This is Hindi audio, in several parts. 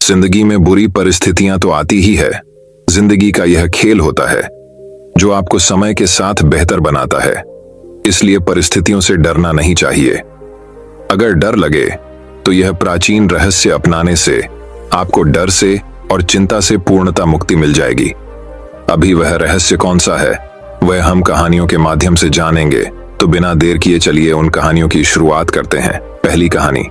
जिंदगी में बुरी परिस्थितियां तो आती ही है। जिंदगी का यह खेल होता है जो आपको समय के साथ बेहतर बनाता है। इसलिए परिस्थितियों से डरना नहीं चाहिए। अगर डर लगे तो यह प्राचीन रहस्य अपनाने से आपको डर से और चिंता से पूर्णतः मुक्ति मिल जाएगी। अभी वह रहस्य कौन सा है, वह हम कहानियों के माध्यम से जानेंगे। तो बिना देर किए चलिए उन कहानियों की शुरुआत करते हैं। पहली कहानी।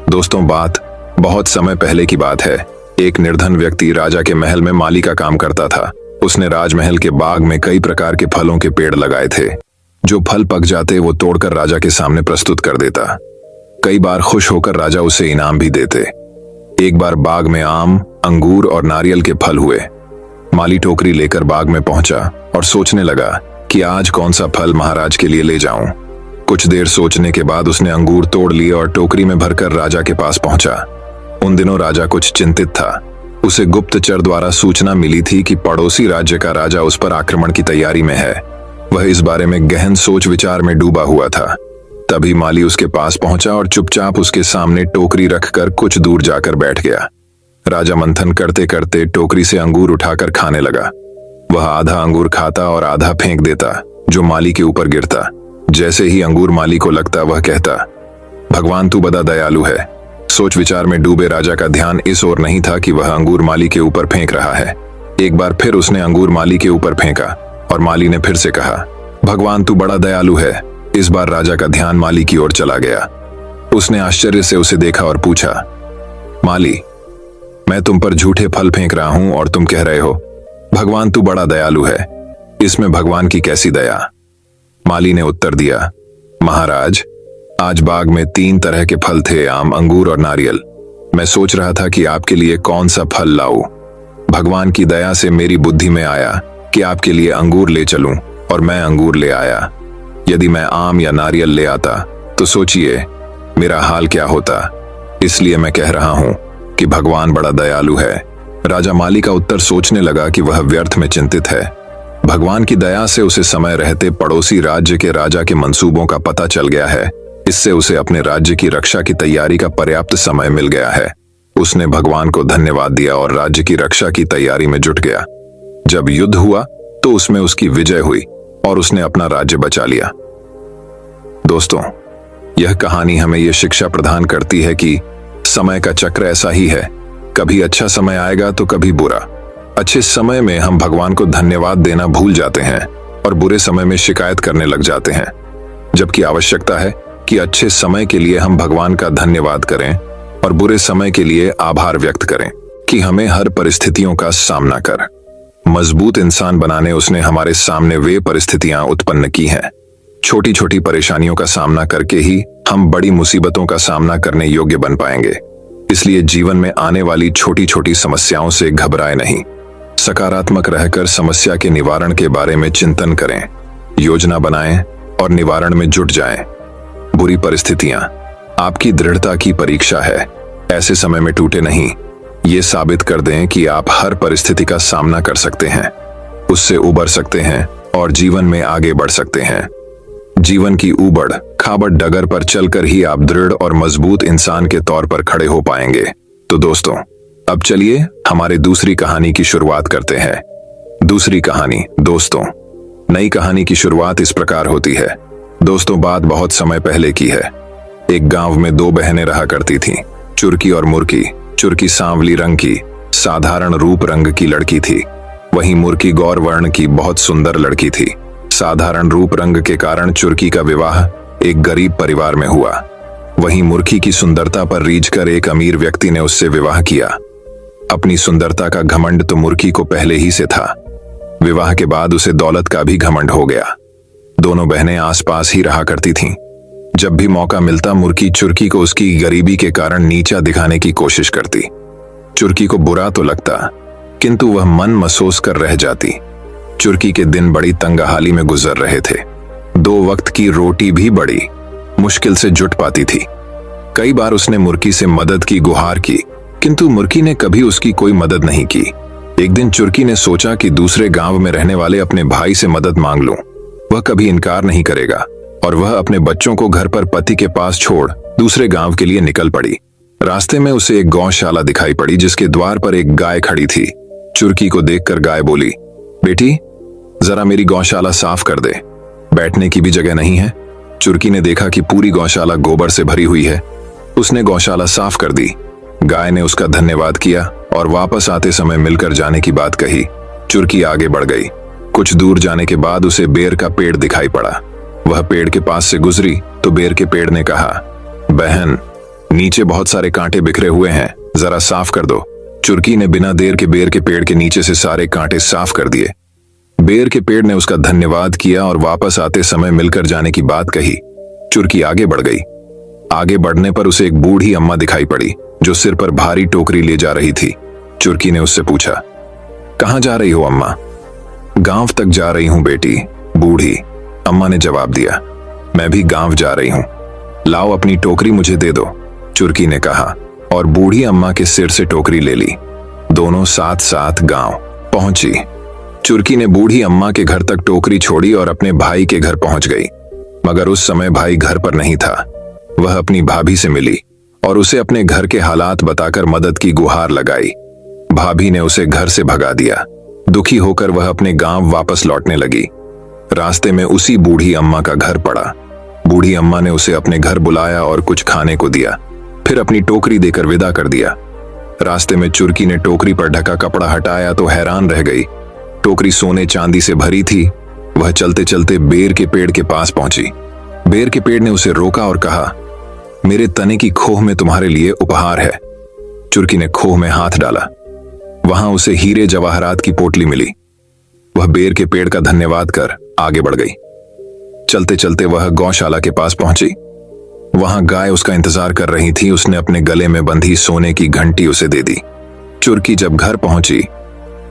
दोस्तों, बात बहुत समय पहले की बात है। एक निर्धन व्यक्ति राजा के महल में माली का काम करता था। उसने राजमहल के बाग में कई प्रकार के फलों के पेड़ लगाए थे। जो फल पक जाते वो तोड़कर राजा के सामने प्रस्तुत कर देता। कई बार खुश होकर राजा उसे इनाम भी देते। एक बार बाग में आम, अंगूर और नारियल के फल हुए। माली टोकरी लेकर बाग में पहुंचा और सोचने लगा कि आज कौन सा फल महाराज के लिए ले जाऊं। कुछ देर सोचने के बाद उसने अंगूर तोड़ लिए और टोकरी में भरकर राजा के पास पहुंचा। उन दिनों राजा कुछ चिंतित था। उसे गुप्तचर द्वारा सूचना मिली थी कि पड़ोसी राज्य का राजा उस पर आक्रमण की तैयारी में है। वह इस बारे में गहन सोच विचार में डूबा हुआ था। तभी माली उसके पास पहुंचा और चुपचाप उसके सामने टोकरी रखकर कुछ दूर जाकर बैठ गया। राजा मंथन करते करते टोकरी से अंगूर उठाकर खाने लगा। वह आधा अंगूर खाता और आधा फेंक देता, जो माली के ऊपर गिरता। जैसे ही अंगूर माली को लगता, वह कहता, भगवान तू बड़ा दयालु है। सोच विचार में डूबे राजा का ध्यान इस ओर नहीं था कि वह अंगूर माली के ऊपर फेंक रहा है। एक बार फिर उसने अंगूर माली के ऊपर फेंका और माली ने फिर से कहा, भगवान तू बड़ा दयालु है। इस बार राजा का ध्यान माली की ओर चला गया। उसने आश्चर्य से उसे देखा और पूछा, माली, मैं तुम पर झूठे फल फेंक रहा हूं और तुम कह रहे हो भगवान तू बड़ा दयालु है। इसमें भगवान की कैसी दया। माली ने उत्तर दिया, महाराज, आज बाग में 3 तरह के फल थे, आम, अंगूर और नारियल। मैं सोच रहा था कि आपके लिए कौन सा फल लाऊं। भगवान की दया से मेरी बुद्धि में आया कि आपके लिए अंगूर ले चलूं और मैं अंगूर ले आया। यदि मैं आम या नारियल ले आता तो सोचिए मेरा हाल क्या होता। इसलिए मैं कह रहा हूं कि भगवान बड़ा दयालु है। राजा माली का उत्तर सोचने लगा कि वह व्यर्थ में चिंतित है। भगवान की दया से उसे समय रहते पड़ोसी राज्य के राजा के मंसूबों का पता चल गया है। इससे उसे अपने राज्य की रक्षा की तैयारी का पर्याप्त समय मिल गया है। उसने भगवान को धन्यवाद दिया और राज्य की रक्षा की तैयारी में जुट गया। जब युद्ध हुआ तो उसमें उसकी विजय हुई और उसने अपना राज्य बचा लिया। दोस्तों, यह कहानी हमें यह शिक्षा प्रदान करती है कि समय का चक्र ऐसा ही है। कभी अच्छा समय आएगा तो कभी बुरा। अच्छे समय में हम भगवान को धन्यवाद देना भूल जाते हैं और बुरे समय में शिकायत करने लग जाते हैं। जबकि आवश्यकता है कि अच्छे समय के लिए हम भगवान का धन्यवाद करें और बुरे समय के लिए आभार व्यक्त करें कि हमें हर परिस्थितियों का सामना कर मजबूत इंसान बनाने उसने हमारे सामने वे परिस्थितियां उत्पन्न की हैं। छोटी छोटी परेशानियों का सामना करके ही हम बड़ी मुसीबतों का सामना करने योग्य बन पाएंगे। इसलिए जीवन में आने वाली छोटी छोटी समस्याओं से घबराए नहीं। सकारात्मक रहकर समस्या के निवारण के बारे में चिंतन करें, योजना बनाएं और निवारण में जुट जाएं। बुरी परिस्थितियां आपकी दृढ़ता की परीक्षा है। ऐसे समय में टूटे नहीं। ये साबित कर दें कि आप हर परिस्थिति का सामना कर सकते हैं, उससे उबर सकते हैं और जीवन में आगे बढ़ सकते हैं। जीवन की ऊबड़ खाबड़ डगर पर चलकर ही आप दृढ़ और मजबूत इंसान के तौर पर खड़े हो पाएंगे। तो दोस्तों, अब चलिए हमारे दूसरी कहानी की शुरुआत करते हैं। दूसरी कहानी। दोस्तों, नई कहानी की शुरुआत इस प्रकार होती है। दोस्तों, बात बहुत समय पहले की है। एक गांव में 2 बहनें रहा करती थीं, चुरकी और मुर्की। चुरकी सांवली रंग की, साधारण रूप रंग की लड़की थी। वहीं मुर्की गौर वर्ण की बहुत सुंदर लड़की थी। साधारण रूप रंग के कारण चुरकी का विवाह एक गरीब परिवार में हुआ। वहीं मुर्की की सुंदरता पर रीझकर एक अमीर व्यक्ति ने उससे विवाह किया। अपनी सुंदरता का घमंड तो मुर्की को पहले ही से था। विवाह के बाद उसे दौलत का भी घमंड हो गया। दोनों बहनें आसपास ही रहा करती थीं। जब भी मौका मिलता मुर्की चुरकी को उसकी गरीबी के कारण नीचा दिखाने की कोशिश करती। चुरकी को बुरा तो लगता, किंतु वह मन महसूस कर रह जाती। चुरकी के दिन बड़ी तंगहाली में गुजर रहे थे। 2 वक्त की रोटी भी बड़ी मुश्किल से जुट पाती थी। कई बार उसने मुर्की से मदद की गुहार की, किंतु मुर्की ने कभी उसकी कोई मदद नहीं की। एक दिन चुरकी ने सोचा कि दूसरे गांव में रहने वाले अपने भाई से मदद मांग लूं। वह कभी इनकार नहीं करेगा और वह अपने बच्चों को घर पर पति के पास छोड़ दूसरे गांव के लिए निकल पड़ी। रास्ते में उसे एक गौशाला दिखाई पड़ी जिसके द्वार पर एक गाय खड़ी थी। चुरकी को देखकर गाय बोली, बेटी जरा मेरी गौशाला साफ कर दे, बैठने की भी जगह नहीं है। चुरकी ने देखा कि पूरी गौशाला गोबर से भरी हुई है। उसने गौशाला साफ कर दी। गाय ने उसका धन्यवाद किया और वापस आते समय मिलकर जाने की बात कही। चुरकी आगे बढ़ गई। कुछ दूर जाने के बाद उसे बेर का पेड़ दिखाई पड़ा। वह पेड़ के पास से गुजरी तो बेर के पेड़ ने कहा, बहन नीचे बहुत सारे कांटे बिखरे हुए हैं, जरा साफ कर दो। चुरकी ने बिना देर के बेर के पेड़ के नीचे से सारे कांटे साफ कर दिए। बेर के पेड़ ने उसका धन्यवाद किया और वापस आते समय मिलकर जाने की बात कही। चुरकी आगे बढ़ गई। आगे बढ़ने पर उसे एक बूढ़ी अम्मा दिखाई पड़ी जो सिर पर भारी टोकरी ले जा रही थी। चुरकी ने उससे पूछा, कहां जा रही हो अम्मा? गांव तक जा रही हूं बेटी, बूढ़ी अम्मा ने जवाब दिया। मैं भी गांव जा रही हूं, लाओ अपनी टोकरी मुझे दे दो, चुरकी ने कहा और बूढ़ी अम्मा के सिर से टोकरी ले ली। दोनों साथ साथ गांव पहुंची। चुरकी ने बूढ़ी अम्मा के घर तक टोकरी छोड़ी और अपने भाई के घर पहुंच गई। मगर उस समय भाई घर पर नहीं था। वह अपनी भाभी से मिली और उसे अपने घर के हालात बताकर मदद की गुहार लगाई। भाभी ने उसे घर से भगा दिया। दुखी होकर वह अपने गांव वापस लौटने लगी। रास्ते में उसी बूढ़ी अम्मा का घर पड़ा। बूढ़ी अम्मा ने उसे अपने घर बुलाया और कुछ खाने को दिया, फिर अपनी टोकरी देकर विदा कर दिया। रास्ते में चुरकी ने टोकरी पर ढका कपड़ा हटाया तो हैरान रह गई। टोकरी सोने चांदी से भरी थी। वह चलते चलते बेर के पेड़ के पास पहुंची। बेर के पेड़ ने उसे रोका और कहा, मेरे तने की खोह में तुम्हारे लिए उपहार है। चुरकी ने खोह में हाथ डाला। वहां उसे हीरे जवाहरात की पोटली मिली। वह बेर के पेड़ का धन्यवाद कर आगे बढ़ गई। चलते चलते वह गौशाला के पास पहुंची। वहां गाय उसका इंतजार कर रही थी। उसने अपने गले में बंधी सोने की घंटी उसे दे दी। चुरकी जब घर पहुंची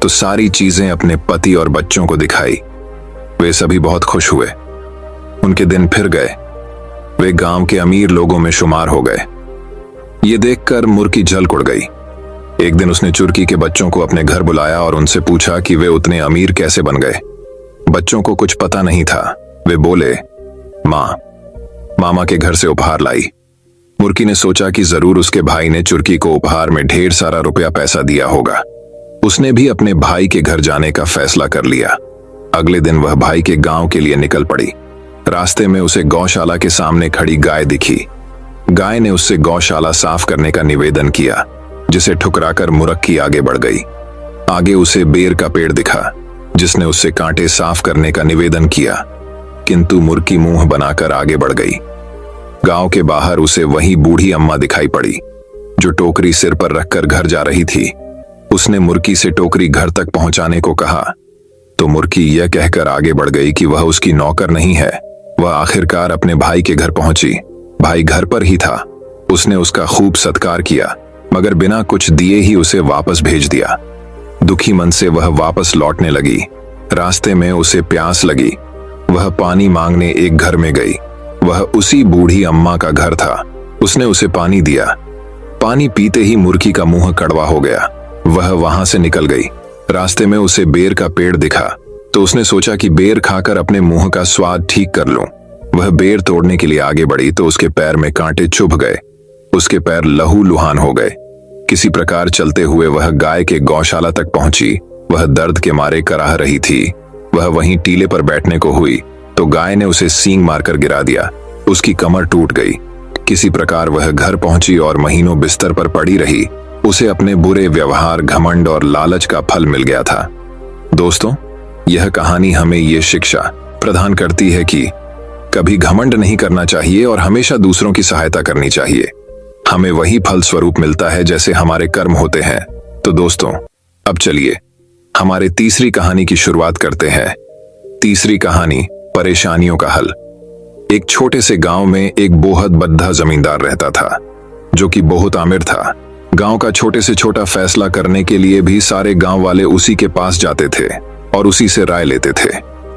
तो सारी चीजें अपने पति और बच्चों को दिखाई। वे सभी बहुत खुश हुए। उनके दिन फिर गए। वे गांव के अमीर लोगों में शुमार हो गए। ये देखकर मुर्की जल कुड़ गई। एक दिन उसने चुरकी के बच्चों को अपने घर बुलाया और उनसे पूछा कि वे उतने अमीर कैसे बन गए। बच्चों को कुछ पता नहीं था। वे बोले, माँ मामा के घर से उपहार लाई। मुर्की ने सोचा कि जरूर उसके भाई ने चुरकी को उपहार में ढेर सारा रुपया पैसा दिया होगा। उसने भी अपने भाई के घर जाने का फैसला कर लिया। अगले दिन वह भाई के गांव के लिए निकल पड़ी। रास्ते में उसे गौशाला के सामने खड़ी गाय दिखी। गाय ने उससे गौशाला साफ करने का निवेदन किया, जिसे ठुकराकर मुरक्की आगे बढ़ गई। आगे उसे बेर का पेड़ दिखा, जिसने उससे कांटे साफ करने का निवेदन किया, किंतु मुर्की मुंह बनाकर आगे बढ़ गई। गांव के बाहर उसे वही बूढ़ी अम्मा दिखाई पड़ी जो टोकरी सिर पर रखकर घर जा रही थी। उसने मुर्की से टोकरी घर तक पहुंचाने को कहा तो मुर्की यह कहकर आगे बढ़ गई कि वह उसकी नौकर नहीं है। वह आखिरकार अपने भाई के घर पहुंची। भाई घर पर ही था। उसने उसका खूब सत्कार किया, मगर बिना कुछ दिए ही उसे वापस भेज दिया। दुखी मन से वह वापस लौटने लगी। रास्ते में उसे प्यास लगी। वह पानी मांगने एक घर में गई। वह उसी बूढ़ी अम्मा का घर था। उसने उसे पानी दिया। पानी पीते ही मुर्की का मुंह कड़वा हो गया। वह वहां से निकल गई। रास्ते में उसे बेर का पेड़ दिखा तो उसने सोचा कि बेर खाकर अपने मुंह का स्वाद ठीक कर लूं। वह बेर तोड़ने के लिए आगे बढ़ी तो उसके पैर में कांटे चुभ गए। उसके पैर लहू लुहान हो गए। किसी प्रकार चलते हुए वह गाय के गौशाला तक पहुंची। वह दर्द के मारे कराह रही थी। वह वहीं टीले पर बैठने को हुई तो गाय ने उसे सींग मारकर गिरा दिया। उसकी कमर टूट गई। किसी प्रकार वह घर पहुंची और महीनों बिस्तर पर पड़ी रही। उसे अपने बुरे व्यवहार, घमंड और लालच का फल मिल गया था। दोस्तों, यह कहानी हमें ये शिक्षा प्रदान करती है कि कभी घमंड नहीं करना चाहिए और हमेशा दूसरों की सहायता करनी चाहिए। हमें वही फल स्वरूप मिलता है जैसे हमारे कर्म होते हैं। तो दोस्तों, अब चलिए हमारे तीसरी कहानी की शुरुआत करते हैं। तीसरी कहानी, परेशानियों का हल। एक छोटे से गांव में एक बोहत बद्धा जमींदार रहता था, जो कि बहुत आमिर था। गांव का छोटे से छोटा फैसला करने के लिए भी सारे गांव वाले उसी के पास जाते थे और उसी से राय लेते थे।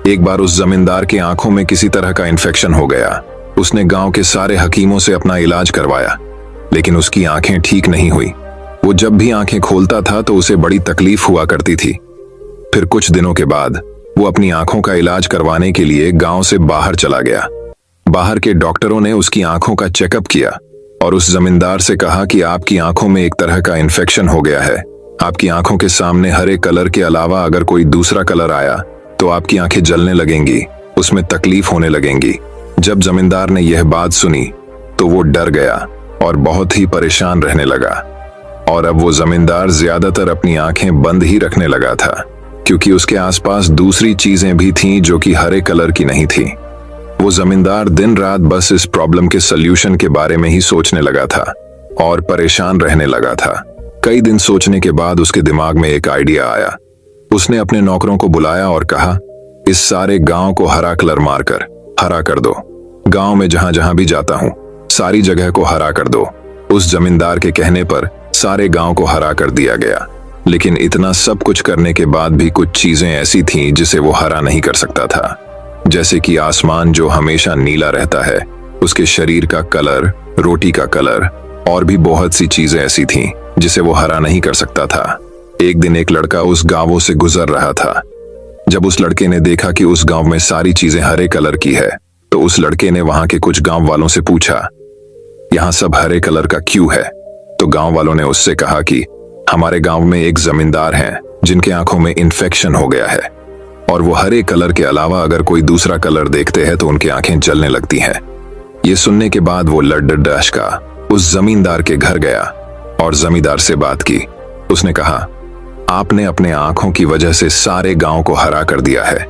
एक बार उस जमींदार की आंखों में किसी तरह का इन्फेक्शन हो गया। उसने गांव के सारे हकीमों से अपना इलाज करवाया, लेकिन उसकी आंखें ठीक नहीं हुई। वो जब भी आंखें खोलता था तो उसे बड़ी तकलीफ हुआ करती थी। फिर कुछ दिनों के बाद वो अपनी आंखों का इलाज करवाने के लिए गांव से बाहर चला गया। बाहर के डॉक्टरों ने उसकी आंखों का चेकअप किया और उस जमींदार से कहा कि आपकी आंखों में एक तरह का इन्फेक्शन हो गया है। आपकी आंखों के सामने हरे कलर के अलावा अगर कोई दूसरा कलर आया तो आपकी आंखें जलने लगेंगी, उसमें तकलीफ होने लगेंगी। जब जमींदार ने यह बात सुनी तो वो डर गया और बहुत ही परेशान रहने लगा। और अब वो जमींदार ज्यादातर अपनी आंखें बंद ही रखने लगा था, क्योंकि उसके आसपास दूसरी चीजें भी थीं जो कि हरे कलर की नहीं थीं। वो जमींदार दिन रात बस इस प्रॉब्लम के सल्यूशन के बारे में ही सोचने लगा था और परेशान रहने लगा था। कई दिन सोचने के बाद उसके दिमाग में एक आइडिया आया। उसने अपने नौकरों को बुलाया और कहा, इस सारे गांव को हरा कलर मारकर हरा कर दो। गांव में जहां जहां भी जाता हूं सारी जगह को हरा कर दो। उस जमींदार के कहने पर सारे गांव को हरा कर दिया गया। लेकिन इतना सब कुछ करने के बाद भी कुछ चीजें ऐसी थीं जिसे वो हरा नहीं कर सकता था। जैसे कि आसमान जो हमेशा नीला रहता है, उसके शरीर का कलर, रोटी का कलर और भी बहुत सी चीजें ऐसी थीं जिसे वो हरा नहीं कर सकता था। एक दिन एक लड़का उस गांवों से गुजर रहा था। जब उस लड़के ने देखा कि उस गांव में सारी चीजें हरे कलर की है, तो उस लड़के ने वहां के कुछ गांव वालों से पूछा, यहाँ सब हरे कलर का क्यों है? तो गांव वालों ने उससे कहा कि हमारे गांव में एक जमींदार हैं जिनके आंखों में इन्फेक्शन हो गया है और वो हरे कलर के अलावा अगर कोई दूसरा कलर देखते हैं तो उनकी आंखें जलने लगती हैं। ये सुनने के बाद वो लड्डू का उस जमींदार के घर गया और जमींदार से बात की। उसने कहा, आपने अपने आंखों की वजह से सारे गांव को हरा कर दिया है।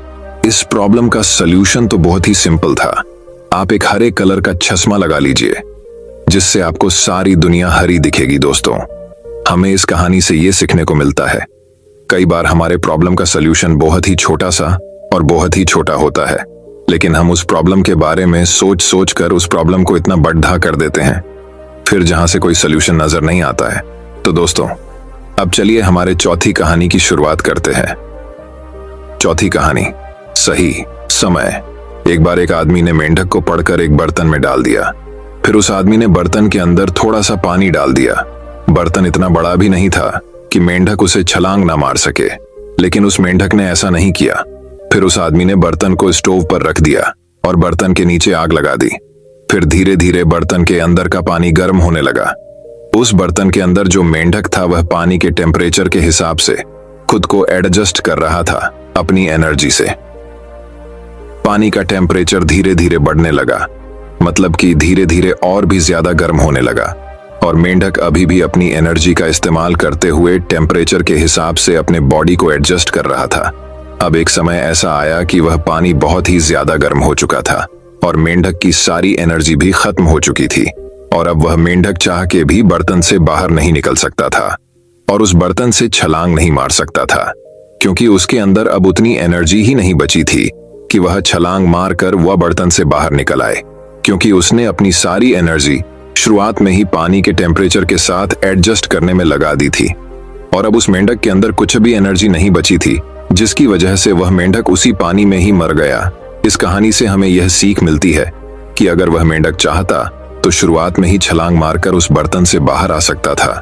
इस प्रॉब्लम का सलूशन तो बहुत ही सिंपल था। आप एक हरे कलर का चश्मा लगा लीजिए जिससे आपको सारी दुनिया हरी दिखेगी। दोस्तों, हमें इस कहानी से ये सीखने को मिलता है, कई बार हमारे प्रॉब्लम का सलूशन बहुत ही छोटा सा और बहुत ही छोटा होता है, लेकिन हम उस प्रॉब्लम के बारे में सोच सोच कर उस प्रॉब्लम को इतना बढ़ा कर देते हैं, फिर जहां से कोई सलूशन नजर नहीं आता है। तो दोस्तों, अब चलिए हमारे चौथी कहानी की शुरुआत करते हैं। चौथी कहानी, सही समय। एक बार एक आदमी ने मेंढक को पकड़कर एक बर्तन में डाल दिया। फिर उस आदमी ने बर्तन के अंदर थोड़ा सा पानी डाल दिया। बर्तन इतना बड़ा भी नहीं था कि मेंढक उसे छलांग ना मार सके, लेकिन उस मेंढक ने ऐसा नहीं किया। फिर उस आदमी ने बर्तन को स्टोव पर रख दिया और बर्तन के नीचे आग लगा दी। फिर धीरे धीरे बर्तन के अंदर का पानी गर्म होने लगा। उस बर्तन के अंदर जो मेंढक था वह पानी के टेम्परेचर के हिसाब से खुद को एडजस्ट कर रहा था अपनी एनर्जी से। पानी का टेम्परेचर धीरे धीरे बढ़ने लगा, मतलब कि धीरे धीरे और भी ज्यादा गर्म होने लगा, और मेंढक अभी भी अपनी एनर्जी का इस्तेमाल करते हुए टेम्परेचर के हिसाब से अपने बॉडी को एडजस्ट कर रहा था। अब एक समय ऐसा आया कि वह पानी बहुत ही ज्यादा गर्म हो चुका था और मेंढक की सारी एनर्जी भी खत्म हो चुकी थी, और अब वह मेंढक चाह के भी बर्तन से बाहर नहीं निकल सकता था और उस बर्तन से छलांग नहीं मार सकता था, क्योंकि उसके अंदर अब उतनी एनर्जी ही नहीं बची थी कि वह छलांग मारकर वह बर्तन से बाहर निकल आए, क्योंकि उसने अपनी सारी एनर्जी शुरुआत में ही पानी के टेम्परेचर के साथ एडजस्ट करने में लगा दी थी। और अब उस मेंढक के अंदर कुछ भी एनर्जी नहीं बची थी, जिसकी वजह से वह मेंढक उसी पानी में ही मर गया। इस कहानी से हमें यह सीख मिलती है कि अगर वह मेंढक चाहता तो शुरुआत में ही छलांग मारकर उस बर्तन से बाहर आ सकता था,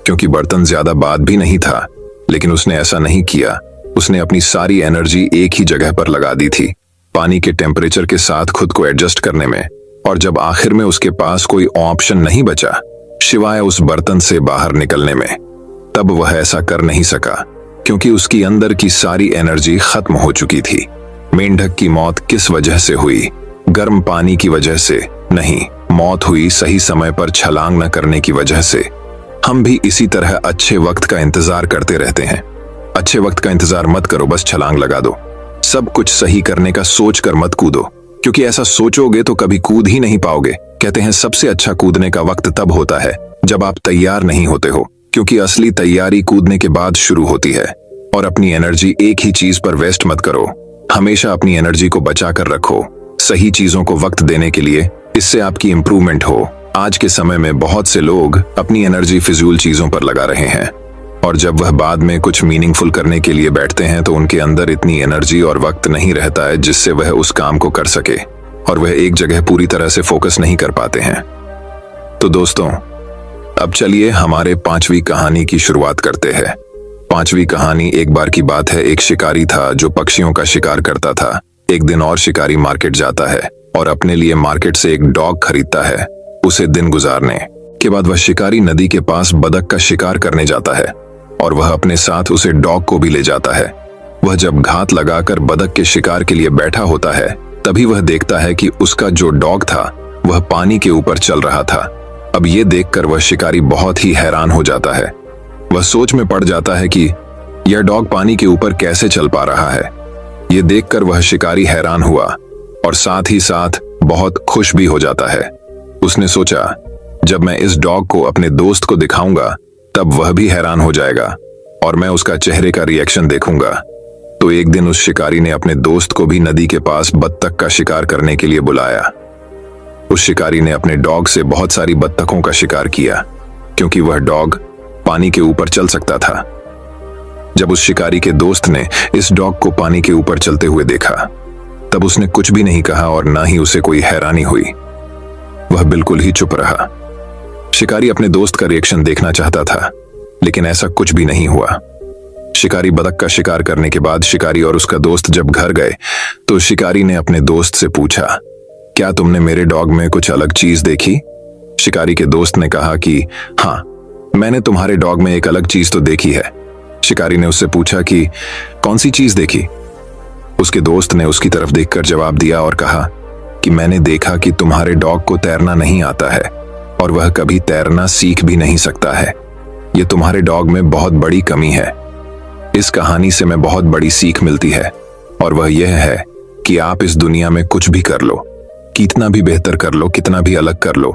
क्योंकि बर्तन ज्यादा बाद भी नहीं था, लेकिन उसने ऐसा नहीं किया। उसने अपनी सारी एनर्जी एक ही जगह पर लगा दी थी, पानी के टेम्परेचर के साथ खुद को एडजस्ट करने में। और जब आखिर में उसके पास कोई ऑप्शन नहीं बचा सिवाय उस बर्तन से बाहर निकलने में, तब वह ऐसा कर नहीं सका, क्योंकि उसकी अंदर की सारी एनर्जी खत्म हो चुकी थी। मेंढक की मौत किस वजह से हुई? गर्म पानी की वजह से नहीं, मौत हुई सही समय पर छलांग न करने की वजह से। हम भी इसी तरह अच्छे वक्त का इंतजार करते रहते हैं। अच्छे वक्त का इंतजार मत करो, बस छलांग लगा दो। सब कुछ सही करने का सोच कर मत कूदो, क्योंकि ऐसा सोचोगे तो कभी कूद ही नहीं पाओगे। कहते हैं सबसे अच्छा कूदने का वक्त तब होता है जब आप तैयार नहीं होते हो, क्योंकि असली तैयारी कूदने के बाद शुरू होती है। और अपनी एनर्जी एक ही चीज पर वेस्ट मत करो, हमेशा अपनी एनर्जी को बचा कर रखो, सही चीजों को वक्त देने के लिए, इससे आपकी इंप्रूवमेंट हो। आज के समय में बहुत से लोग अपनी एनर्जी फिजूल चीजों पर लगा रहे हैं, और जब वह बाद में कुछ मीनिंगफुल करने के लिए बैठते हैं तो उनके अंदर इतनी एनर्जी और वक्त नहीं रहता है जिससे वह उस काम को कर सके, और वह एक जगह पूरी तरह से फोकस नहीं कर पाते हैं। तो दोस्तों, अब चलिए हमारे पांचवी कहानी की शुरुआत करते हैं। पांचवी कहानी, एक बार की बात है, एक शिकारी था जो पक्षियों का शिकार करता था। एक दिन और शिकारी मार्केट जाता है और अपने लिए मार्केट से एक डॉग खरीदता है उसे दिन गुजारने। के बाद वह शिकारी नदी के पास बतख का शिकार करने जाता है और वह अपने साथ उसे डॉग को भी ले जाता है। वह जब घात लगाकर बतख के शिकार के लिए बैठा होता है तभी वह देखता है कि उसका जो डॉग था वह पानी के ऊपर चल रहा था। अब ये देखकर वह शिकारी बहुत ही हैरान हो जाता है। वह सोच में पड़ जाता है कि यह डॉग पानी के ऊपर कैसे चल पा रहा है। ये देखकर वह शिकारी हैरान हुआ और साथ ही साथ बहुत खुश भी हो जाता है। उसने सोचा जब मैं इस डॉग को अपने दोस्त को दिखाऊंगा तब वह भी हैरान हो जाएगा और मैं उसका चेहरे का रिएक्शन देखूंगा। तो एक दिन उस शिकारी ने अपने दोस्त को भी नदी के पास बत्तख का शिकार करने के लिए बुलाया। उस शिकारी ने अपने डॉग से बहुत सारी बत्तखों का शिकार किया क्योंकि वह डॉग पानी के ऊपर चल सकता था। जब उस शिकारी के दोस्त ने इस डॉग को पानी के ऊपर चलते हुए देखा तब उसने कुछ भी नहीं कहा और ना ही उसे कोई हैरानी हुई। वह बिल्कुल ही चुप रहा। शिकारी अपने दोस्त का रिएक्शन देखना चाहता था लेकिन ऐसा कुछ भी नहीं हुआ। शिकारी बतख का शिकार करने के बाद शिकारी और उसका दोस्त जब घर गए तो शिकारी ने अपने दोस्त से पूछा, क्या तुमने मेरे डॉग में कुछ अलग चीज देखी? शिकारी के दोस्त ने कहा कि हाँ, मैंने तुम्हारे डॉग में एक अलग चीज तो देखी है। शिकारी ने उससे पूछा कि कौन सी चीज देखी? उसके दोस्त ने उसकी तरफ देखकर जवाब दिया और कहा कि मैंने देखा कि तुम्हारे डॉग को तैरना नहीं आता है और वह कभी तैरना सीख भी नहीं सकता है। यह तुम्हारे डॉग में बहुत बड़ी कमी है। इस कहानी से मैं बहुत बड़ी सीख मिलती है और वह यह है कि आप इस दुनिया में कुछ भी कर लो, कितना भी बेहतर कर लो, कितना भी अलग कर लो,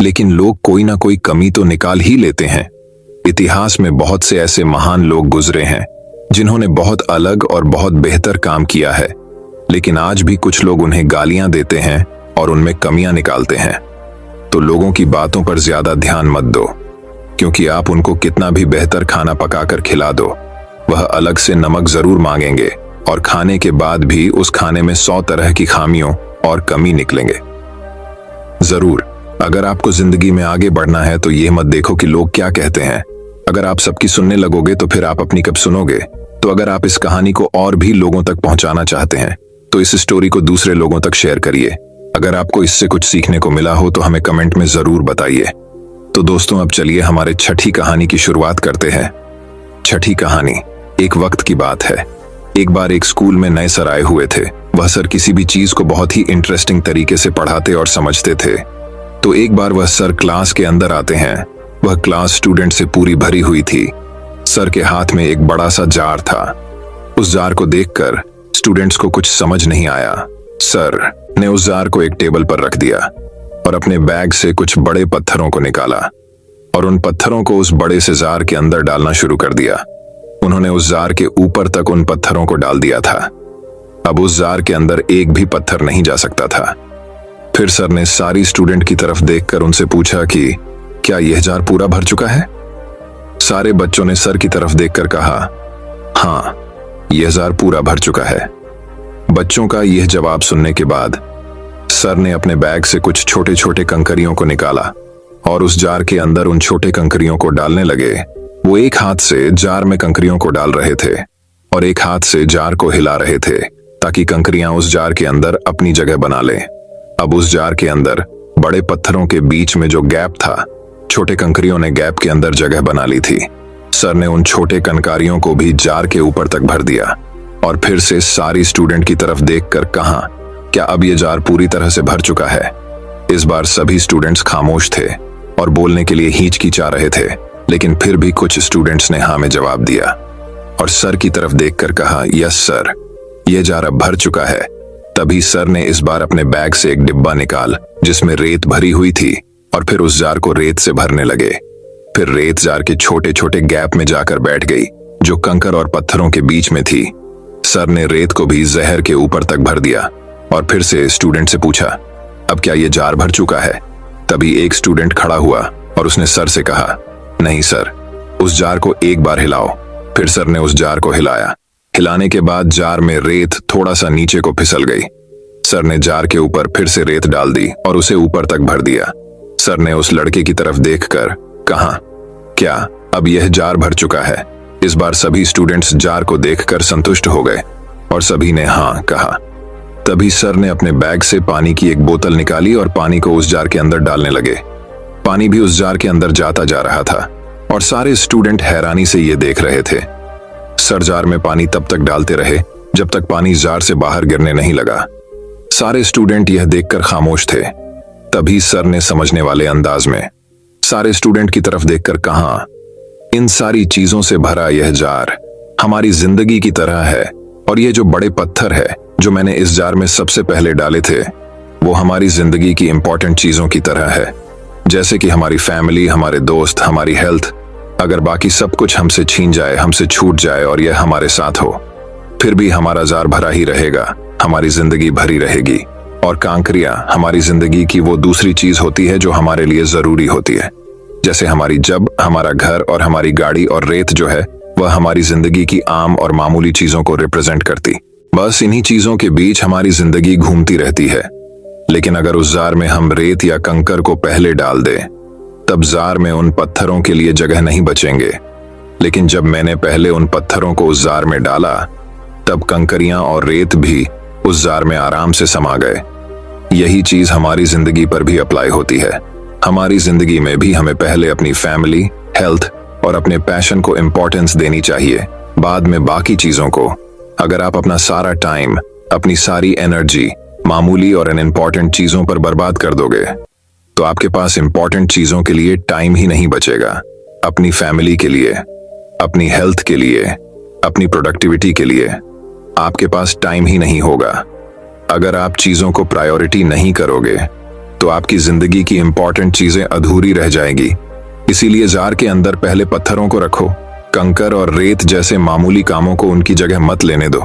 लेकिन लोग कोई ना कोई कमी तो निकाल ही लेते हैं। इतिहास में बहुत से ऐसे महान लोग गुजरे हैं जिन्होंने बहुत अलग और बहुत बेहतर काम किया है, लेकिन आज भी कुछ लोग उन्हें गालियां देते हैं और उनमें कमियां निकालते हैं। तो लोगों की बातों पर ज्यादा ध्यान मत दो, क्योंकि आप उनको कितना भी बेहतर खाना पकाकर खिला दो, वह अलग से नमक जरूर मांगेंगे और खाने के बाद भी उस खाने में 100 तरह की खामियों और कमी निकलेंगे। जरूर, अगर आपको जिंदगी में आगे बढ़ना है तो ये मत देखो कि लोग क्या कहते हैं। अगर आप सबकी सुनने लगोगे तो फिर आप अपनी कब सुनोगे? तो अगर आप इस कहानी को और भी लोगों तक पहुंचाना चाहते हैं तो इस स्टोरी को दूसरे लोगों तक शेयर करिए। अगर आपको इससे कुछ सीखने को मिला हो तो हमें कमेंट में जरूर बताइए। तो दोस्तों, अब चलिए हमारे छठी कहानी की शुरुआत करते हैं। छठी कहानी। एक वक्त की बात है। एक बार एक स्कूल में नए सर आए हुए थे। वह सर किसी भी चीज को बहुत ही इंटरेस्टिंग तरीके से पढ़ाते और समझते थे। तो एक बार वह सर क्लास के अंदर आते हैं। वह क्लास स्टूडेंट से पूरी भरी हुई थी। सर के हाथ में एक बड़ा सा जार था। उस जार को देखकर स्टूडेंट्स को कुछ समझ नहीं आया। सर ने उस जार को एक टेबल पर रख दिया और अपने बैग से कुछ बड़े पत्थरों को निकाला और उन पत्थरों को उस बड़े से जार के अंदर डालना शुरू कर दिया। उन्होंने उस जार के ऊपर तक उन पत्थरों को डाल दिया था। अब उस जार के अंदर एक भी पत्थर नहीं जा सकता था। फिर सर ने सारी स्टूडेंट की तरफ देखकर उनसे पूछा कि क्या यह जार पूरा भर चुका है? सारे बच्चों ने सर की तरफ देखकर कहा, हाँ, यह जार पूरा भर चुका है। बच्चों का यह जवाब सुनने के बाद सर ने अपने बैग से कुछ छोटे छोटे कंकरियों को निकाला और उस जार के अंदर उन छोटे कंकरियों को डालने लगे। वो एक हाथ से जार में कंकरियों को डाल रहे थे और एक हाथ से जार को हिला रहे थे ताकि कंकरियां उस जार के अंदर अपनी जगह बना लें। अब उस जार के अंदर बड़े पत्थरों के बीच में जो गैप था, छोटे कंकरियों ने गैप के अंदर जगह बना ली थी। सर ने उन छोटे कंकारियों को भी जार के ऊपर तक भर दिया और फिर से सारी स्टूडेंट की तरफ देखकर कहा, क्या अब ये जार पूरी तरह से भर चुका है? इस बार सभी स्टूडेंट्स खामोश थे और बोलने के लिए हिचकिचा रहे थे, लेकिन फिर भी कुछ स्टूडेंट्स ने हाँ में जवाब दिया और सर की तरफ देखकर कहा, यस सर, यह जार अब भर चुका है। तभी सर ने इस बार अपने बैग से एक डिब्बा निकाल जिसमें रेत भरी हुई थी और फिर उस जार को रेत से भरने लगे। फिर रेत जार के छोटे छोटे गैप में जाकर बैठ गई जो कंकर और पत्थरों के बीच में थी। सर ने रेत को भी जहर के ऊपर तक भर दिया और फिर से स्टूडेंट से पूछा, अब क्या ये जार भर चुका है? तभी एक स्टूडेंट खड़ा हुआ और उसने सर से कहा, नहीं सर, उस जार को एक बार हिलाओ। फिर सर ने उस जार को हिलाया। हिलाने के बाद जार में रेत थोड़ा सा नीचे को फिसल गई। सर ने जार के ऊपर फिर से रेत डाल दी और उसे ऊपर तक भर दिया। सर ने उस लड़के की तरफ देखकर कहा, क्या अब यह जार भर चुका है? इस बार सभी स्टूडेंट्स जार को देखकर संतुष्ट हो गए और सभी ने हाँ कहा। तभी सर ने अपने बैग से पानी की एक बोतल निकाली और पानी को उस जार के अंदर डालने लगे। पानी भी उस जार के अंदर जाता जा रहा था और सारे स्टूडेंट हैरानी से ये देख रहे थे। सर जार में पानी तब तक डालते रहे जब तक पानी जार से बाहर गिरने नहीं लगा। सारे स्टूडेंट यह देखकर खामोश थे। तभी सर ने समझने वाले अंदाज में सारे स्टूडेंट की तरफ देखकर कहा, इन सारी चीजों से भरा यह जार हमारी जिंदगी की तरह है, और ये जो बड़े पत्थर है जो मैंने इस जार में सबसे पहले डाले थे वो हमारी जिंदगी की इंपॉर्टेंट चीजों की तरह है, जैसे कि हमारी फैमिली, हमारे दोस्त, हमारी हेल्थ। अगर बाकी सब कुछ हमसे छीन जाए, हमसे छूट जाए और यह हमारे साथ हो, फिर भी हमारा जार भरा ही रहेगा, हमारी जिंदगी भरी रहेगी। और कांकरियां हमारी जिंदगी की वो दूसरी चीज होती है जो हमारे लिए जरूरी होती है, जैसे हमारी जब, हमारा घर और हमारी गाड़ी, और रेत जो है वह हमारी जिंदगी की आम और मामूली चीजों को रिप्रेजेंट करती। बस इन्हीं चीजों के बीच हमारी जिंदगी घूमती रहती है। लेकिन अगर उस जार में हम रेत या कंकर को पहले डाल दें, तब जार में उन पत्थरों के लिए जगह नहीं बचेंगे। लेकिन जब मैंने पहले उन पत्थरों को उस जार में डाला, तब कंकरियां और रेत भी उस जार में आराम से समा गए। यही चीज हमारी जिंदगी पर भी अप्लाई होती है। हमारी जिंदगी में भी हमें पहले अपनी फैमिली, हेल्थ और अपने पैशन को इंपॉर्टेंस देनी चाहिए, बाद में बाकी चीजों को। अगर आप अपना सारा टाइम, अपनी सारी एनर्जी मामूली और अनइम्पॉर्टेंट चीजों पर बर्बाद कर दोगे, तो आपके पास इंपॉर्टेंट चीजों के लिए टाइम ही नहीं बचेगा। अपनी फैमिली के लिए, अपनी हेल्थ के लिए, अपनी प्रोडक्टिविटी के लिए आपके पास टाइम ही नहीं होगा। अगर आप चीजों को प्रायोरिटी नहीं करोगे तो आपकी जिंदगी की इंपॉर्टेंट चीजें अधूरी रह जाएगी। इसीलिए जार के अंदर पहले पत्थरों को रखो, कंकर और रेत जैसे मामूली कामों को उनकी जगह मत लेने दो।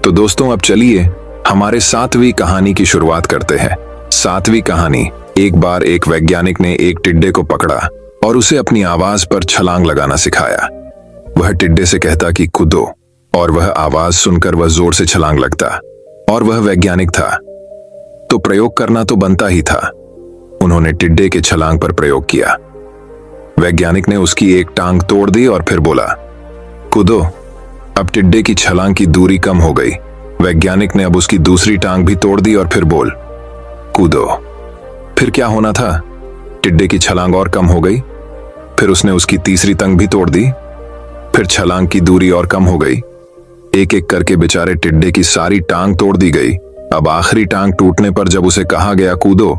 तो दोस्तों, अब चलिए हमारे 7वीं कहानी की शुरुआत करते हैं। 7वीं कहानी। एक बार एक वैज्ञानिक ने एक टिड्डे को पकड़ा और उसे अपनी आवाज पर छलांग लगाना सिखाया। वह टिड्डे से कहता कि कूदो, और वह आवाज सुनकर वह जोर से छलांग लगता। और वह वैज्ञानिक था, तो प्रयोग करना तो बनता ही था। उन्होंने टिड्डे के छलांग पर प्रयोग किया। वैज्ञानिक ने उसकी एक टांग तोड़ दी और फिर बोला, कूदो। अब टिड्डे की छलांग की दूरी कम हो गई। वैज्ञानिक ने अब उसकी दूसरी टांग भी तोड़ दी और फिर बोल, कूदो। फिर क्या होना था? टिड्डे की छलांग और कम हो गई। फिर उसने उसकी तीसरी टांग भी तोड़ दी। फिर छलांग की दूरी और कम हो गई। एक एक करके बेचारे टिड्डे की सारी टांग तोड़ दी गई। अब आखिरी टांग टूटने पर जब उसे कहा गया कूदो,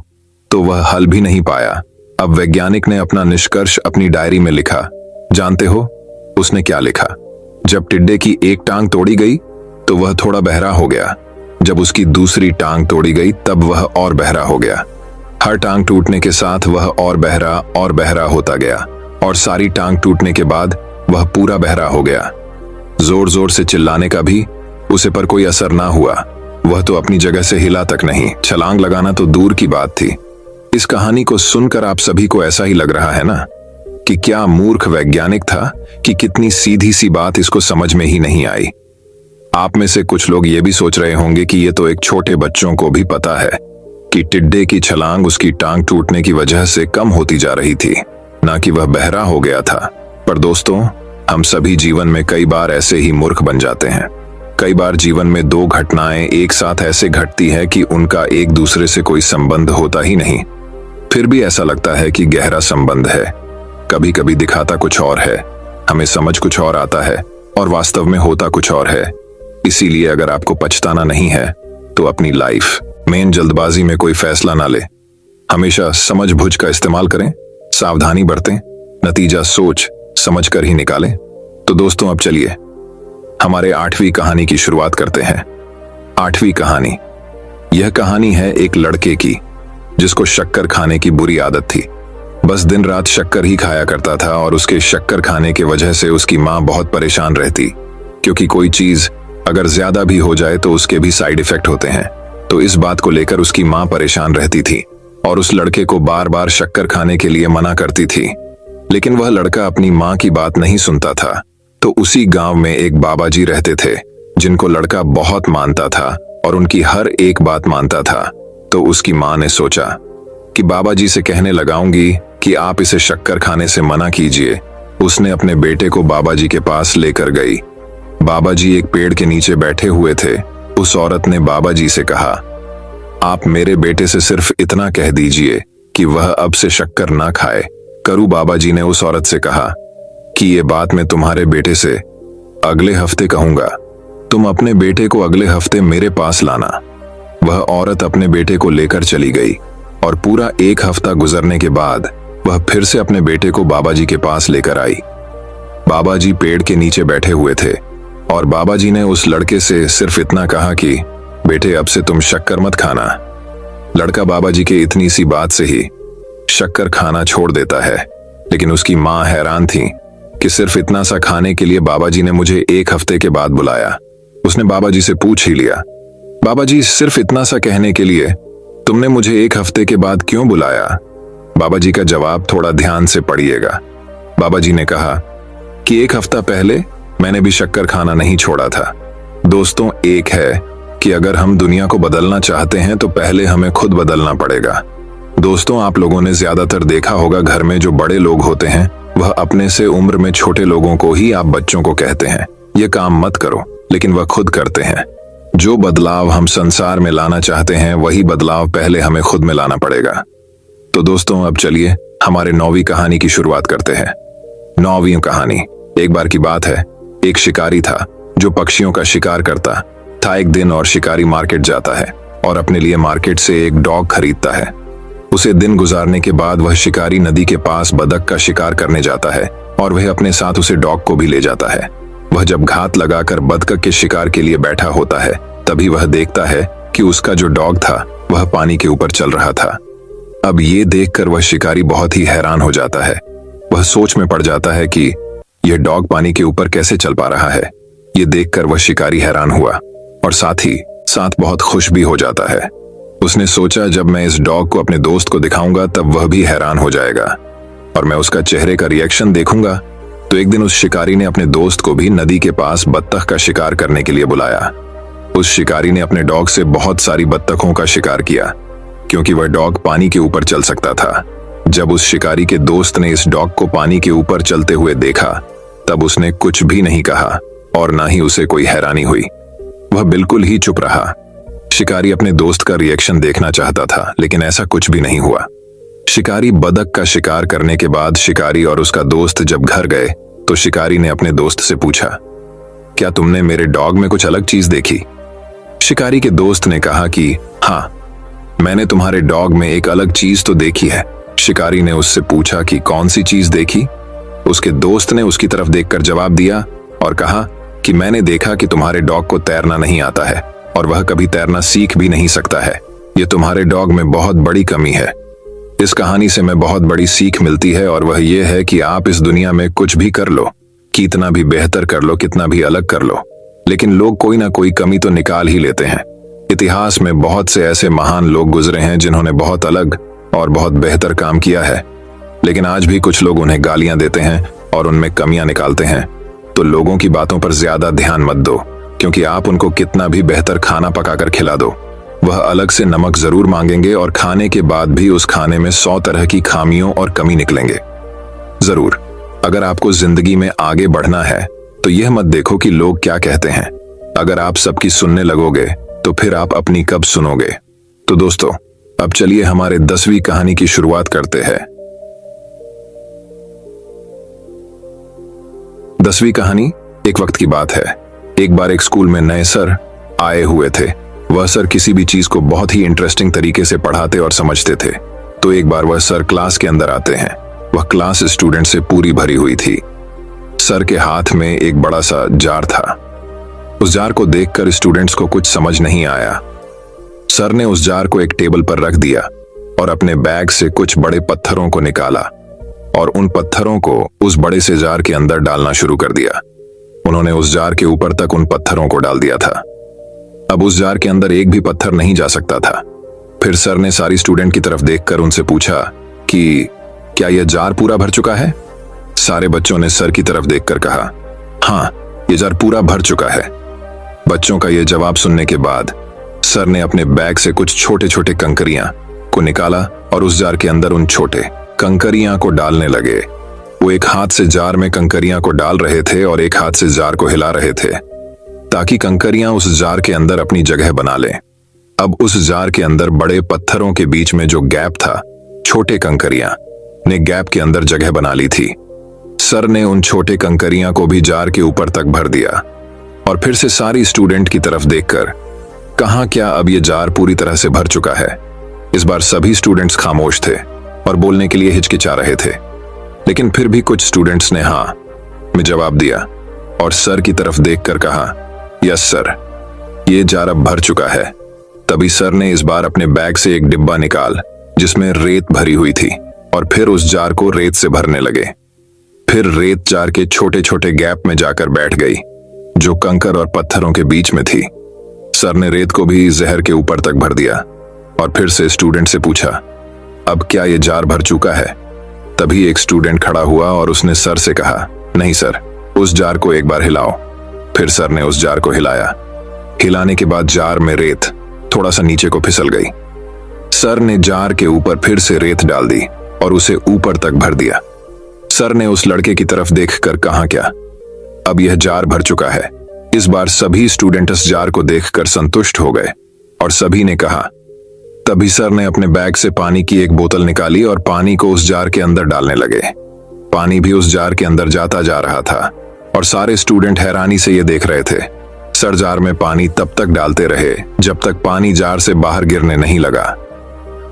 तो वह हल भी नहीं पाया। अब वैज्ञानिक ने अपना निष्कर्ष अपनी डायरी में लिखा। जानते हो उसने क्या लिखा? जब टिड्डे की एक टांग तोड़ी गई तो वह थोड़ा बहरा हो गया। जब उसकी दूसरी टांग तोड़ी गई तब वह और बहरा हो गया। हर टांग टूटने के साथ वह और बहरा होता गया, और सारी टांग टूटने के बाद वह पूरा बहरा हो गया। जोर जोर से चिल्लाने का भी उसे पर कोई असर ना हुआ। वह तो अपनी जगह से हिला तक नहीं, छलांग लगाना तो दूर की बात थी। इस कहानी को सुनकर आप सभी को ऐसा ही लग रहा है ना कि क्या मूर्ख वैज्ञानिक था, कि कितनी सीधी सी बात इसको समझ में ही नहीं आई। आप में से कुछ लोग ये भी सोच रहे होंगे कि ये तो एक छोटे बच्चों को भी पता है कि टिड्डे की छलांग उसकी टांग टूटने की वजह से कम होती जा रही थी, ना कि वह बहरा हो गया था। पर दोस्तों, हम सभी जीवन में कई बार ऐसे ही मूर्ख बन जाते हैं। कई बार जीवन में दो घटनाएं एक साथ ऐसे घटती है कि उनका एक दूसरे से कोई संबंध होता ही नहीं, फिर भी ऐसा लगता है कि गहरा संबंध है। कभी कभी दिखाता कुछ और है, हमें समझ कुछ और आता है, और वास्तव में होता कुछ और है। इसीलिए अगर आपको पछताना नहीं है तो अपनी लाइफ में जल्दबाजी में कोई फैसला ना ले। हमेशा समझ बूझ का इस्तेमाल करें, सावधानी बरतें, नतीजा सोच समझ कर ही निकालें। तो दोस्तों, अब चलिए हमारे 8वीं कहानी की शुरुआत करते हैं। 8वीं कहानी। यह कहानी है एक लड़के की जिसको शक्कर खाने की बुरी आदत थी। बस दिन रात शक्कर ही खाया करता था, और उसके शक्कर खाने की वजह से उसकी माँ बहुत परेशान रहती, क्योंकि कोई चीज अगर ज्यादा भी हो जाए तो उसके भी साइड इफेक्ट होते हैं। तो इस बात को लेकर उसकी माँ परेशान रहती थी और उस लड़के को बार बार शक्कर खाने के लिए मना करती थी। लेकिन वह लड़का अपनी माँ की बात नहीं सुनता था। तो उसी गांव में एक बाबा जी रहते थे जिनको लड़का बहुत मानता था और उनकी हर एक बात मानता था। तो उसकी माँ ने सोचा कि बाबा जी से कहने लगाऊंगी कि आप इसे शक्कर खाने से मना कीजिए। उसने अपने बेटे को बाबा जी के पास लेकर गई। बाबा जी एक पेड़ के नीचे बैठे हुए थे। उस औरत ने बाबा जी से कहा, आप मेरे बेटे से सिर्फ इतना कह दीजिए कि वह अब से शक्कर ना खाए। करू बाबा जी ने उस औरत से कहा कि ये बात मैं तुम्हारे बेटे से अगले हफ्ते कहूंगा। तुम अपने बेटे को अगले हफ्ते मेरे पास लाना। वह औरत अपने बेटे को लेकर चली गई और पूरा 1 हफ्ता गुजरने के बाद वह फिर से अपने बेटे को बाबा जी के पास लेकर आई। बाबा जी पेड़ के नीचे बैठे हुए थे और बाबा जी ने उस लड़के से सिर्फ इतना कहा कि बेटे अब से तुम शक्कर मत खाना। लड़का बाबा जी के इतनी सी बात से ही शक्कर खाना छोड़ देता है, लेकिन उसकी माँ हैरान थी कि सिर्फ इतना सा खाने के लिए बाबा जी ने मुझे 1 हफ्ते के बाद बुलाया। उसने बाबा जी से पूछ ही लिया, बाबा जी सिर्फ इतना सा कहने के लिए तुमने मुझे 1 हफ्ते के बाद क्यों बुलाया? बाबा जी का जवाब थोड़ा ध्यान से पढ़िएगा। बाबा जी ने कहा कि 1 हफ्ता पहले मैंने भी शक्कर खाना नहीं छोड़ा था। दोस्तों, एक है कि अगर हम दुनिया को बदलना चाहते हैं तो पहले हमें खुद बदलना पड़ेगा। दोस्तों, आप लोगों ने ज्यादातर देखा होगा घर में जो बड़े लोग होते हैं वह अपने से उम्र में छोटे लोगों को ही आप बच्चों को कहते हैं ये काम मत करो, लेकिन वह खुद करते हैं। जो बदलाव हम संसार में लाना चाहते हैं वही बदलाव पहले हमें खुद में लाना पड़ेगा। तो दोस्तों, अब चलिए हमारे 9वीं कहानी की शुरुआत करते हैं। 9वीं कहानी। एक बार की बात है, एक शिकारी था जो पक्षियों का शिकार करता था। एक दिन और शिकारी मार्केट जाता है और अपने लिए मार्केट से एक डॉग खरीदता है। उसे दिन गुजारने के बाद वह शिकारी नदी के पास बतख का शिकार करने जाता है और वह अपने साथ उसे डॉग को भी ले जाता है। वह जब घात लगाकर बतख के शिकार के लिए बैठा होता है तभी वह देखता है कि उसका जो डॉग था वह पानी के ऊपर चल रहा था। अब ये देखकर वह शिकारी बहुत ही हैरान हो जाता है। वह सोच में पड़ जाता है कि यह डॉग पानी के ऊपर कैसे चल पा रहा है। ये देखकर वह शिकारी हैरान हुआ और साथ ही साथ बहुत खुश भी हो जाता है। उसने सोचा जब मैं इस डॉग को अपने दोस्त को दिखाऊंगा तब वह भी हैरान हो जाएगा और मैं उसका चेहरे का रिएक्शन देखूंगा। तो एक दिन उस शिकारी ने अपने दोस्त को भी नदी के पास बत्तख का शिकार करने के लिए बुलाया। उस शिकारी ने अपने डॉग से बहुत सारी बत्तखों का शिकार किया क्योंकि वह डॉग पानी के ऊपर चल सकता था। जब उस शिकारी के दोस्त ने इस डॉग को पानी के ऊपर चलते हुए देखा तब उसने कुछ भी नहीं कहा और ना ही उसे कोई हैरानी हुई। वह बिल्कुल ही चुप रहा। शिकारी अपने दोस्त का रिएक्शन देखना चाहता था, लेकिन ऐसा कुछ भी नहीं हुआ। शिकारी बतख का शिकार करने के बाद शिकारी और उसका दोस्त जब घर गए तो शिकारी ने अपने दोस्त से पूछा, क्या तुमने मेरे डॉग में कुछ अलग चीज देखी? शिकारी के दोस्त ने कहा कि हाँ, मैंने तुम्हारे डॉग में एक अलग चीज तो देखी है। शिकारी ने उससे पूछा कि कौन सी चीज देखी? उसके दोस्त ने उसकी तरफ देखकर जवाब दिया और कहा कि मैंने देखा कि तुम्हारे डॉग को तैरना नहीं आता है और वह कभी तैरना सीख भी नहीं सकता है। ये तुम्हारे डॉग में बहुत बड़ी कमी है। इस कहानी से मैं बहुत बड़ी सीख मिलती है और वह ये है कि आप इस दुनिया में कुछ भी कर लो, कितना भी बेहतर कर लो, कितना भी अलग कर लो, लेकिन लोग कोई ना कोई कमी तो निकाल ही लेते हैं। इतिहास में बहुत से ऐसे महान लोग गुजरे हैं जिन्होंने बहुत अलग और बहुत बेहतर काम किया है, लेकिन आज भी कुछ लोग उन्हें गालियां देते हैं और उनमें कमियां निकालते हैं। तो लोगों की बातों पर ज्यादा ध्यान मत दो, क्योंकि आप उनको कितना भी बेहतर खाना पकाकर खिला दो, वह अलग से नमक जरूर मांगेंगे और खाने के बाद भी उस खाने में 100 तरह की खामियों और कमी निकलेंगे। जरूर, अगर आपको जिंदगी में आगे बढ़ना है तो यह मत देखो कि लोग क्या कहते हैं। अगर आप सबकी सुनने लगोगे तो फिर आप अपनी कब सुनोगे। तो दोस्तों, अब चलिए हमारे 10वीं कहानी की शुरुआत करते हैं। 10वीं कहानी। एक वक्त की बात है, एक बार एक स्कूल में नए सर आए हुए थे। वह सर किसी भी चीज को बहुत ही इंटरेस्टिंग तरीके से पढ़ाते और समझते थे। तो एक बार वह सर क्लास के अंदर आते हैं। वह क्लास स्टूडेंट से पूरी भरी हुई थी। सर के हाथ में एक बड़ा सा जार था। उस जार को देखकर स्टूडेंट्स को कुछ समझ नहीं आया। सर ने उस जार को एक टेबल पर रख दिया और अपने बैग से कुछ बड़े पत्थरों को निकाला और उन पत्थरों को उस बड़े से जार के अंदर डालना शुरू कर दिया। उन्होंने उस जार के ऊपर तक उन पत्थरों को डाल दिया था। अब उस जार के अंदर एक भी पत्थर नहीं जा सकता था। फिर सर ने सारी स्टूडेंट की तरफ देखकर उनसे पूछा कि क्या यह जार पूरा भर चुका है? सारे बच्चों ने सर की तरफ देखकर कहा, हाँ, यह जार पूरा भर चुका है। बच्चों का यह जवाब सुनने के बाद सर ने अपने बैग से कुछ छोटे छोटे कंकरियां को निकाला और उस जार के अंदर उन छोटे कंकरियां को डालने लगे। वो एक हाथ से जार में कंकरियां को डाल रहे थे और एक हाथ से जार को हिला रहे थे ताकि कंकरियां उस जार के अंदर अपनी जगह बना लें। अब उस जार के अंदर बड़े पत्थरों के बीच में जो गैप था, छोटे कंकरियां ने गैप के अंदर जगह बना ली थी। सर ने उन छोटे कंकरियां को भी जार के ऊपर तक भर दिया और फिर से सारी स्टूडेंट की तरफ देखकर कहा, क्या अब ये जार पूरी तरह से भर चुका है? इस बार सभी स्टूडेंट्स खामोश थे और बोलने के लिए हिचकिचा रहे थे, लेकिन फिर भी कुछ स्टूडेंट्स ने हाँ में जवाब दिया और सर की तरफ देखकर कहा, यस सर, ये जार अब भर चुका है। तभी सर ने इस बार अपने बैग से एक डिब्बा निकाल जिसमें रेत भरी हुई थी और फिर उस जार को रेत से भरने लगे। फिर रेत जार के छोटे छोटे गैप में जाकर बैठ गई जो कंकर और पत्थरों के बीच में थी। सर ने रेत को भी जहर के ऊपर तक भर दिया और फिर से स्टूडेंट से पूछा, अब क्या ये जार भर चुका है? तभी एक स्टूडेंट खड़ा हुआ और उसने सर से कहा, नहीं सर, उस जार को एक बार हिलाओ। फिर सर ने उस जार को हिलाया। हिलाने के बाद जार में रेत थोड़ा सा नीचे को फिसल गई। सर ने जार के ऊपर फिर से रेत डाल दी और उसे ऊपर तक भर दिया। सर ने उस लड़के की तरफ देखकर कहा, क्या अब यह जार भर चुका है? इस बार सभी स्टूडेंट इस जार को देखकर संतुष्ट हो गए और सभी ने कहा। तभी सर ने अपने बैग से पानी की एक बोतल निकाली और पानी को उस जार के अंदर डालने लगे। पानी भी उस जार के अंदर जाता जा रहा था और सारे स्टूडेंट हैरानी से ये देख रहे थे। सर जार में पानी तब तक डालते रहे जब तक पानी जार से बाहर गिरने नहीं लगा।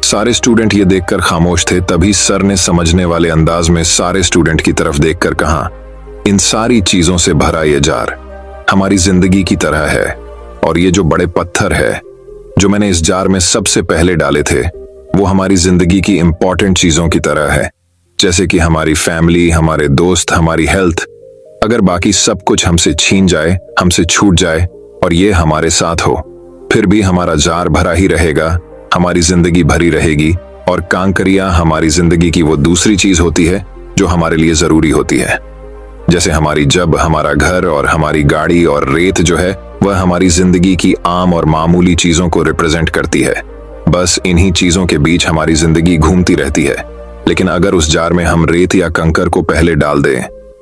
सारे स्टूडेंट ये देखकर खामोश थे। तभी सर ने समझने वाले अंदाज में सारे स्टूडेंट की तरफ देखकर कहा, इन सारी चीजों से भरा ये जार हमारी जिंदगी की तरह है और ये जो बड़े पत्थर है जो मैंने इस जार में सबसे पहले डाले थे वो हमारी जिंदगी की इंपॉर्टेंट चीजों की तरह है, जैसे कि हमारी फैमिली, हमारे दोस्त, हमारी हेल्थ। अगर बाकी सब कुछ हमसे छीन जाए, हमसे छूट जाए और ये हमारे साथ हो, फिर भी हमारा जार भरा ही रहेगा, हमारी जिंदगी भरी रहेगी। और कांकरियां हमारी जिंदगी की वो दूसरी चीज होती है जो हमारे लिए जरूरी होती है। जैसे हमारी जब हमारा घर और हमारी गाड़ी और रेत जो है वह हमारी जिंदगी की आम और मामूली चीजों को रिप्रेजेंट करती है। बस इन्हीं चीजों के बीच हमारी जिंदगी घूमती रहती है। लेकिन अगर उस जार में हम रेत या कंकर को पहले डाल दें,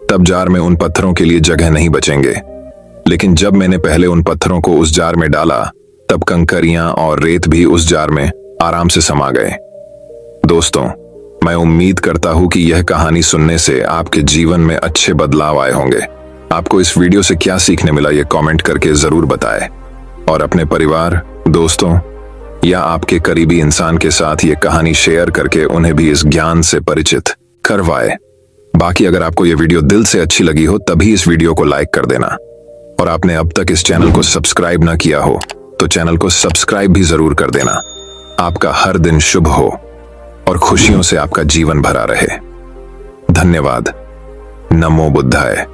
तब जार में उन पत्थरों के लिए जगह नहीं बचेंगे। लेकिन जब मैंने पहले उन पत्थरों को उस जार में डाला, तब कंकरियां और रेत भी उस जार में आराम से समा गए। दोस्तों, मैं उम्मीद करता हूं कि यह कहानी सुनने से आपके जीवन में अच्छे बदलाव आए होंगे। आपको इस वीडियो से क्या सीखने मिला ये कमेंट करके जरूर बताएं और अपने परिवार, दोस्तों या आपके करीबी इंसान के साथ ये कहानी शेयर करके उन्हें भी इस ज्ञान से परिचित करवाएं। बाकी अगर आपको ये वीडियो दिल से अच्छी लगी हो तभी इस वीडियो को लाइक कर देना और आपने अब तक इस चैनल को सब्सक्राइब ना किया हो तो चैनल को सब्सक्राइब भी जरूर कर देना। आपका हर दिन शुभ हो और खुशियों से आपका जीवन भरा रहे। धन्यवाद। नमो बुद्धाय।